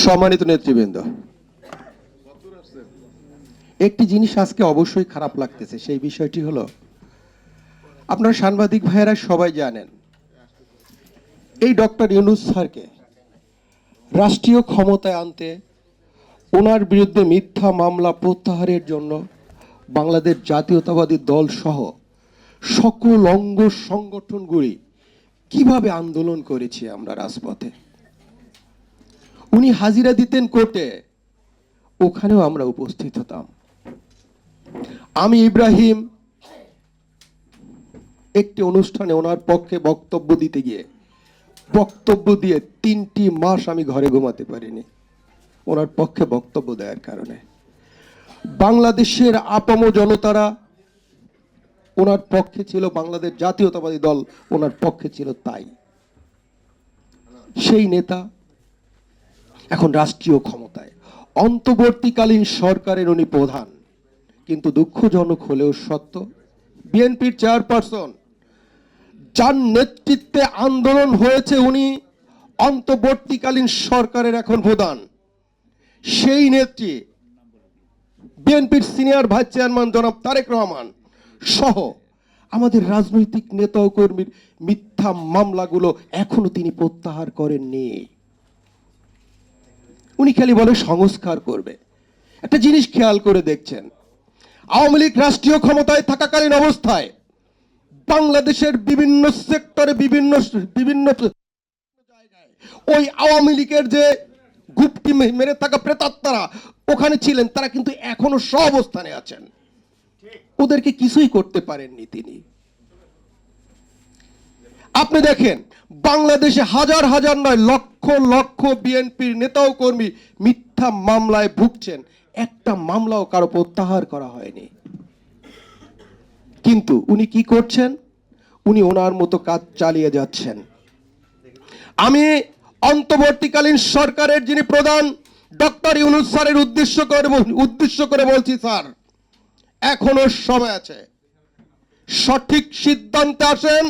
সম্মানিত নেতৃবৃন্দ, একটি জিনিস আজকে অবশ্যই খারাপ লাগতেছে, সেই বিষয়টি হলো আপনারা সাংবাদিক ভাইয়েরা সবাই জানেন এই ডক্টর ইউনূস স্যারকে রাষ্ট্রীয় ক্ষমতায় আনতে ওনার বিরুদ্ধে মিথ্যা মামলা প্রত্যাহারের জন্য বাংলাদেশ জাতীয়তাবাদী দল সহ সকল অঙ্গ সংগঠনগুলি কিভাবে আন্দোলন করেছি আমরা রাজপথে। উনি হাজিরা দিতেন কোর্টে, ওখানেও আমরা উপস্থিত হতাম। আমি ইব্রাহিম একটি অনুষ্ঠানে ওনার পক্ষে বক্তব্য দিতে গিয়ে বক্তব্য দিয়ে 3টি মাস আমি ঘরে ঘুমাতে পারিনি ওনার পক্ষে বক্তব্য দেওয়ার কারণে। বাংলাদেশের আপাম জনতারা ওনার পক্ষে ছিল, বাংলাদেশ জাতীয়তাবাদী দল ওনার পক্ষে ছিল। তাই সেই নেতা এখন রাষ্ট্রীয় ক্ষমতায়, অন্তর্বর্তীকালীন সরকারের উনি প্রধান। কিন্তু দুঃখজনক হলেও সত্য, বিএনপির চেয়ারপারসন যার নেতৃত্বে আন্দোলন হয়েছে, উনি অন্তর্বর্তীকালীন সরকারের এখন প্রধান। সেই নেত্রী বিএনপির সিনিয়র ভাইস চেয়ারম্যান জনাব তারেক রহমান সহ আমাদের রাজনৈতিক নেতা ও কর্মীর মিথ্যা মামলাগুলো এখনো তিনি প্রত্যাহার করেননি। উনি খালি বলে সংস্কার করবে। একটা জিনিস খেয়াল করে দেখছেন, আওয়ামী লীগ রাষ্ট্রীয় ক্ষমতায় থাকাকালীন অবস্থায় বাংলাদেশের বিভিন্ন সেক্টরে বিভিন্ন জায়গায় ওই আওয়ামী লীগের যে গুপ্তি মেরে থাকা প্রেতাত্মারা ওখানে ছিলেন, তারা কিন্তু এখনো সহাবস্থানে আছেন। ওদেরকে কিছুই করতে পারেননি তিনি। আপনি দেখেন বাংলাদেশে হাজার হাজার নয়, লক্ষ লক্ষ বিএনপির নেতা ও কর্মী মিথ্যা মামলায় ভুগছেন, একটা মামলাও কারো প্রত্যাহার করা হয়নি। কিন্তু উনি কি করছেন? উনি ওনার মতো কাজ চালিয়ে যাচ্ছেন। আমি অন্তর্বর্তীকালীন সরকারের যিনি প্রধান ডক্টর ইউনূস স্যারের উদ্দেশ্য করে বলছি, স্যার এখনো সময় আছে, সঠিক সিদ্ধান্তে আসেন।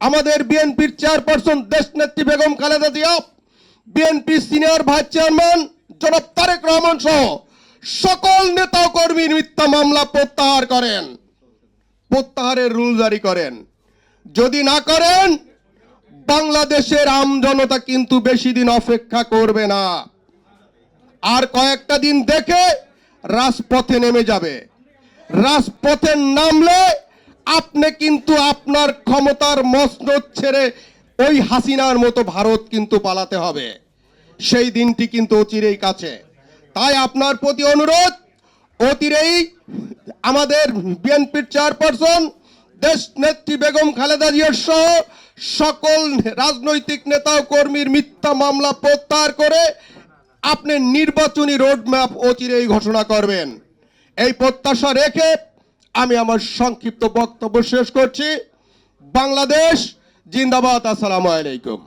আমাদের বিএনপির চেয়ারপারসন দেশনেত্রী Begum Khaleda Zia, BNP senior vice chairman জনাব তারেক রহমান সহ সকল নেতা ও কর্মীর মিথ্যা মামলা প্রত্যাহার করেন, প্রত্যাহারের রুল জারি করেন। যদি না করেন, বাংলাদেশের আমজনতা কিন্তু বেশি দিন অপেক্ষা করবে না, আর কয়েকটা দিন দেখে রাজপথে নেমে যাবে। রাজপথে নামলে আপনি কিন্তু আপনার ক্ষমতার মসনদ ছেড়ে ওই হাসিনার মতো ভারত কিন্তু পালাতে হবে। সেই দিনটি কিন্তু অচিরেই কাছে। তাই আপনার প্রতি অনুরোধ, অচিরেই আমাদের বিএনপির চেয়ারপারসন দেশ নেত্রী বেগম খালেদা জিয়ার সহ সকল রাজনৈতিক নেতা ও কর্মীর মিথ্যা মামলা প্রত্যাহার করে আপনি নির্বাচনী রোডম্যাপ অচিরেই ঘোষণা করবেন। এই প্রত্যাশা রেখে আমি আমার সংক্ষিপ্ত বক্তব্য শেষ করছি। বাংলাদেশ জিন্দাবাদ। আসসালামু আলাইকুম।